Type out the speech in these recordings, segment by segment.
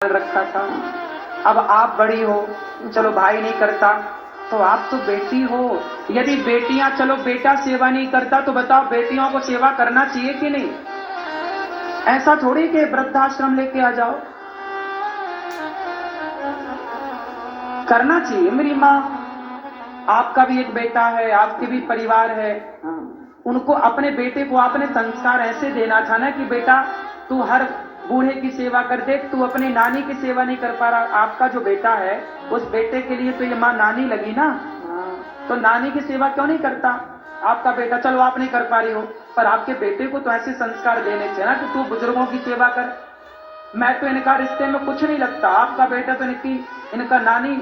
रखा था। अब आप बड़ी हो, चलो भाई नहीं करता तो आप तो बेटी हो। यदि बेटियां, चलो बेटा सेवा नहीं करता तो बताओ बेटियों को सेवा करना चाहिए कि नहीं? ऐसा थोड़ी कि वृद्धाश्रम लेके आ जाओ, करना चाहिए। मेरी माँ, आपका भी एक बेटा है, आपके भी परिवार है, उनको अपने बेटे को आपने संस्कार ऐसे देना था ना कि बेटा तू हर बूढ़े की सेवा कर दे, तू अपनी नानी की सेवा नहीं कर पा रहा। आपका जो बेटा है उस बेटे के लिए तो ये माँ नानी लगी ना, तो नानी की सेवा क्यों नहीं करता आपका बेटा? चलो आप नहीं कर पा रही हो, पर आपके बेटे को तो ऐसे संस्कार देने चाहिए ना कि तू बुजुर्गों की सेवा कर। मैं तो इनका रिश्ते में कुछ नहीं लगता, आपका बेटा तो इनका नानी,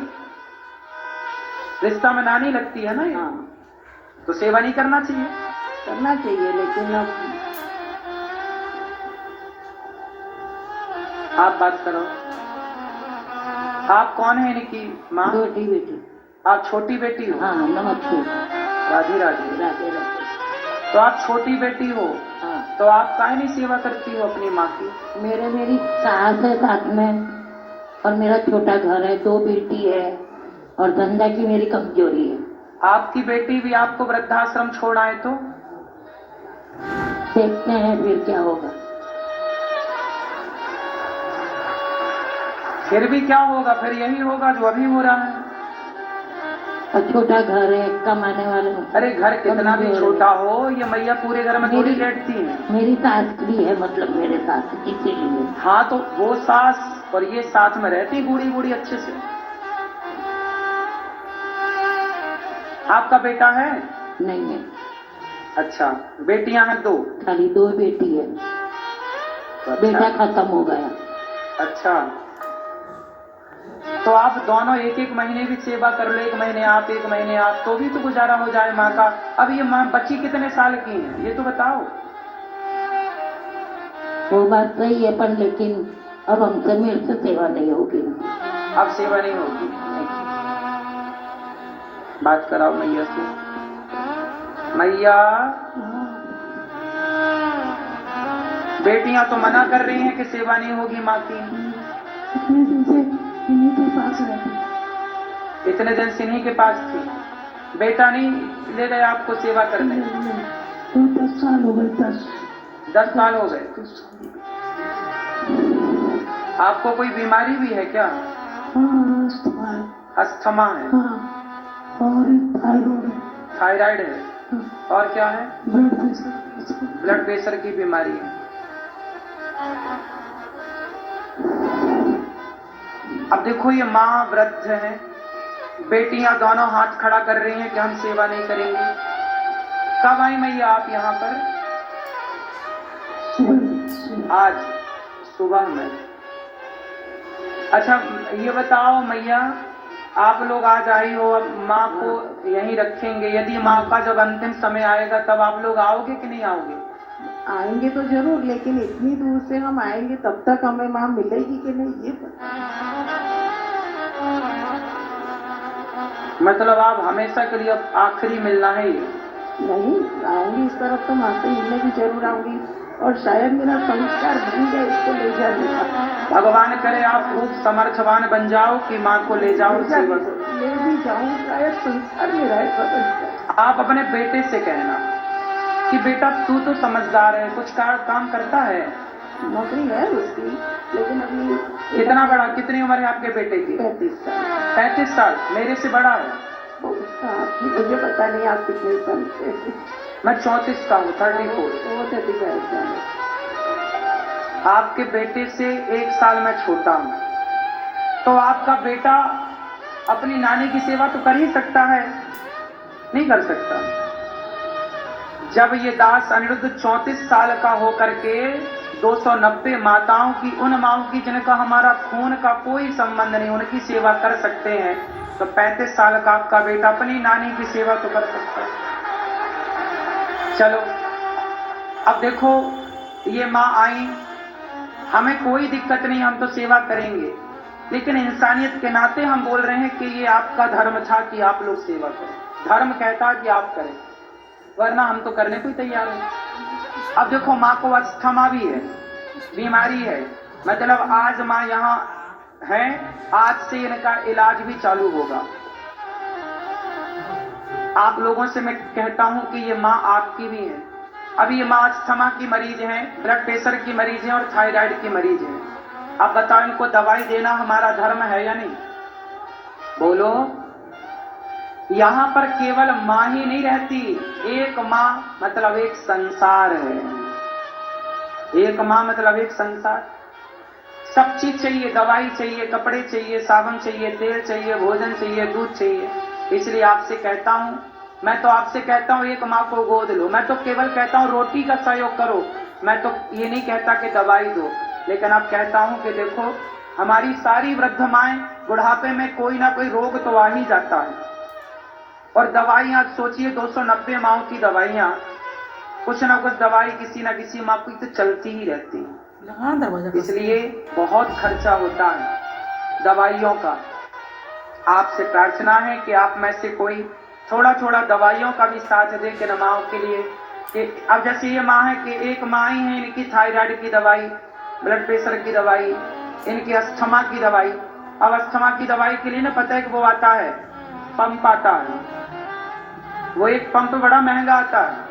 रिश्ता में नानी लगती है ना। तो सेवा नहीं करना चाहिए? करना चाहिए, लेकिन अब आप बात करो। आप कौन है इनकी माँ? छोटी बेटी। आप छोटी बेटी हो? हाँ, नमस्ते। राधे राधे। राधे राधे। तो आप छोटी बेटी हो, हाँ। तो आप काहे नहीं सेवा करती हो अपनी माँ की? मेरी सास है साथ में, और मेरा छोटा घर है, 2 बेटी है, और धंधा की मेरी कमजोरी है। आपकी बेटी भी आपको वृद्धाश्रम छोड़ आए तो देखते हैं फिर क्या होगा। फिर भी क्या होगा? फिर यही होगा जो अभी हो रहा है। और छोटा घर है, कमाने वाले। अरे घर कितना भी छोटा हो, ये मैया पूरे घर में थोड़ी बैठती है। मेरी सास भी है, मतलब मेरे साथ, इसीलिए। हाँ, तो वो सास और ये साथ में रहती बूढ़ी बूढ़ी अच्छे से। आपका बेटा है? नहीं है। अच्छा, बेटियां हैं 2? खाली 2 बेटी है। तो अच्छा। बेटा खत्म हो गया। अच्छा, तो आप दोनों एक एक महीने भी सेवा कर लो, 1 महीने आप 1 महीने आप, तो भी तो गुजारा हो जाए माँ का। अब ये माँ बच्ची कितने साल की है ये तो बताओ। वो बात सही है, पर लेकिन अब हमसे मेरे से सेवा नहीं होगी। अब सेवा नहीं होगी? बात कराओ मैया से। मैया, बेटियां तो मना कर रही हैं कि सेवा नहीं होगी माँ की। इतने दिन से इन्हीं के पास रहती। इतने दिन से इन्हीं के पास थी, बेटा नहीं ले गए आपको सेवा करने? तो 10 साल हो गए। 10 साल हो गए। आपको कोई बीमारी भी है क्या? अस्थमा है? हाँ, और थायराइड है। थायराइड है? हाँ। और क्या है? Blood pressure. ब्लड प्रेशर की बीमारी है। अब देखो ये माँ वृद्ध है, बेटियां दोनों हाथ खड़ा कर रही हैं कि हम सेवा नहीं करेंगे। कब आई मैया आप यहाँ पर? आज सुबह में। अच्छा ये बताओ मैया, आप लोग आज आई हो, अब माँ को यहीं रखेंगे, यदि माँ का जब अंतिम समय आएगा तब आप लोग आओगे कि नहीं आओगे? आएंगे तो जरूर, लेकिन इतनी दूर से हम आएंगे तब तक हमें माँ मिलेगी कि नहीं ये पता। मतलब आप हमेशा के लिए आखिरी मिलना है ये? नहीं, आऊंगी इस तरफ तो माँ से मिलने भी जरूर आऊंगी, और शायद मेरा संस्कार बन जाए इसको ले जाने का। भगवान करे आप खूब समर्थवान बन जाओ कि माँ को ले जाओ ले भी जाऊं, शायद संस्कार मेरा है। आप अपने बेटे से कहना कि बेटा तू तो समझदार है, कुछ काम करता है, नौकरी है उसकी, लेकिन अभी। कितना बड़ा, कितनी उम्र है आपके बेटे की? 35 साल। 35 साल? मेरे से बड़ा है। मुझे पता नहीं आप कितने साल से। मैं 34 का हूँ, 34। वो 35 साल। आपके बेटे से 1 साल मैं छोटा हूँ, तो आपका बेटा अपनी नानी की सेवा तो कर ही सकता है, नहीं कर सकता? जब ये दास अनिरुद्ध 34 साल का होकर के 290 माताओं की, उन माओं की जिनका हमारा खून का कोई संबंध नहीं, उनकी सेवा कर सकते हैं, तो 35 साल का आपका बेटा अपनी नानी की सेवा तो कर सकता है। चलो अब देखो ये माँ आई, हमें कोई दिक्कत नहीं, हम तो सेवा करेंगे, लेकिन इंसानियत के नाते हम बोल रहे हैं कि ये आपका धर्म था कि आप लोग सेवा करें। धर्म कहता है कि आप करें, वरना हम तो करने को ही तैयार हैं। अब देखो माँ को अस्थमा भी है, बीमारी है, मतलब आज माँ यहाँ हैं, आज से इनका इलाज भी चालू होगा। आप लोगों से मैं कहता हूं कि ये माँ आपकी भी है। अभी ये माँ अस्थमा की मरीज हैं, ब्लड प्रेशर की मरीज हैं और थायराइड की मरीज हैं। अब बताओ इनको दवाई देना हमारा धर्म है या नहीं? बोलो। यहां पर केवल माँ ही नहीं रहती, एक माँ मतलब एक संसार है। एक माँ मतलब एक संसार। सब चीज चाहिए, दवाई चाहिए, कपड़े चाहिए, साबुन चाहिए, तेल चाहिए, भोजन चाहिए, दूध चाहिए। इसलिए आपसे कहता हूं, मैं तो आपसे कहता हूं एक माँ को गोद लो। मैं तो केवल कहता हूं रोटी का सहयोग करो। मैं तो ये नहीं कहता कि दवाई दो, लेकिन अब कहता हूं कि देखो हमारी सारी वृद्ध माएं बुढ़ापे में कोई ना कोई रोग तो आ ही जाता है। और दवाइयां सोचिए 290 माओं की दवाइयां, कुछ ना कुछ दवाई किसी ना किसी माँ की तो चलती ही रहती है। इसलिए बहुत खर्चा होता है दवाइयों का। आपसे प्रार्थना है कि आप में से कोई थोड़ा थोड़ा दवाइयों का भी साथ दे कि माओं के लिए। कि अब जैसे ये माँ है कि एक माँ ही है, इनकी थायराइड की दवाई, ब्लड प्रेशर की दवाई, इनकी अस्थमा की दवाई। अब अस्थमा की दवाई के लिए ना पता है कि वो आता है पंप आता है, वो एक पंप बड़ा महंगा आता है।